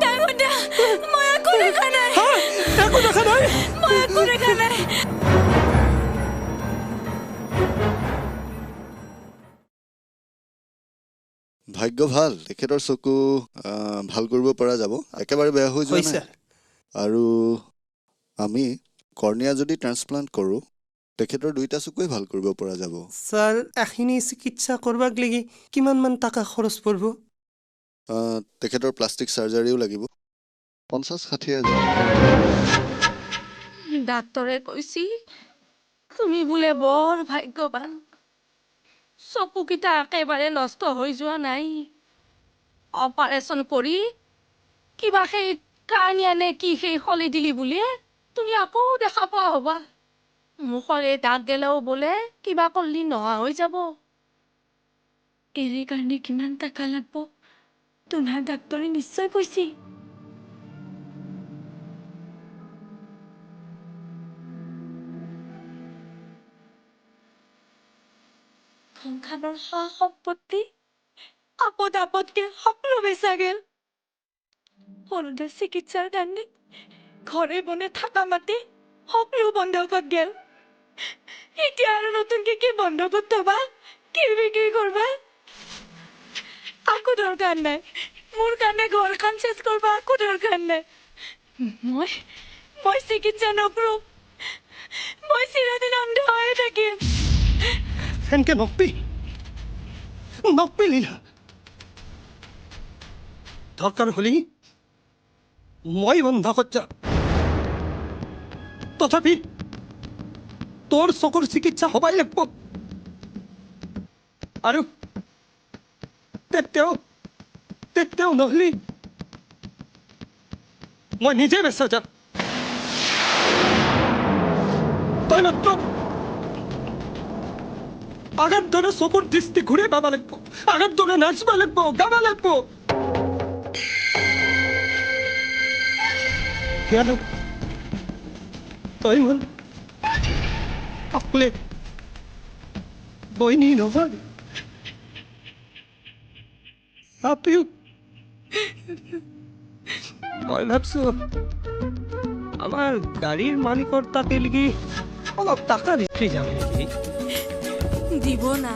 ডায়মন্ডা মই একো দেখা নাই একো দেখা নাই মই একো দেখা নাই ভাগ্য ভাল তেখেতৰ চকু ভাল কৰিব পৰা যাব একেবাৰে বেয়া হৈ যোৱা নাই আৰু আমি কৰ্নিয়া যদি ট্ৰান্সপ্লান্ট কৰোঁ তেখেতৰ দুইটা চকুৱে ভাল কৰিব পৰা যাব স্যাৰ এখিনি চিকিৎসা কৰবাক লাগি কিমান মান টাকা খৰচ পড়ব তেখেতৰ প্লাষ্টিক সাৰ্জাৰীও লাগিব 50-60 হাজাৰ ডাক্তৰে কৈছি তুমি বোলে বৰ ভাগ্যৱান চকুকেইটা একেবাৰে নষ্ট হৈ যোৱা নাই অপাৰেশ্যন কৰি কিবা সেই কাৰ্নিয়া নে কি সেই খলি দিলি বোলে তুমি আকৌ দেখা পোৱা হ'বা মুখৰ এই দাঁত গেলেও বোলে কিবা কৰিলি নোহোৱা হৈ যাব এৰি কাৰণে কিমান টকা লাগব তোমাৰ ডাক্তৰে নিশ্চয় কৈছি সংসাৰৰ সা সম্পত্তি আপদ আপদকে সকলো বেচা গেল সৰুতে চিকিৎসাৰ কাৰণে ঘৰে বনে থাকা মাটি সকলো বন্ধকত গেল এতিয়া আৰু নতুনকে কি বন্ধকত থবা কি বিক্ৰী কৰবা আকো দৰকাৰ নাই মোৰ কাৰণে ঘৰখন চেষ্টা কৰবা আকো দৰকাৰ নাই মই চিকিৎসা নকৰো মই চিৰদিন অন্ধ হৈ থাকিম সেনকে নকবি লীলা দরকার হলি মই বন্ধকত যাম তথাপি তোর চকুর চিকিৎসা হবাই লাগব আৰু তেও নহলি মই নিজে বেচা যাম তই মাত্ৰ আগৰ দৰে চকুৰ দৃষ্টি ঘূৰে পাবা লাগব আগৰ দৰে নাচবা লাগব গাবা লাগব কিয়নো তই মোৰ অকলে বইনি নহয় আপিও মই ভাবছো আমাৰ গাড়িৰ মালিকৰ তাতে লিখি অলপ টাকা দিতে যাবে দিব না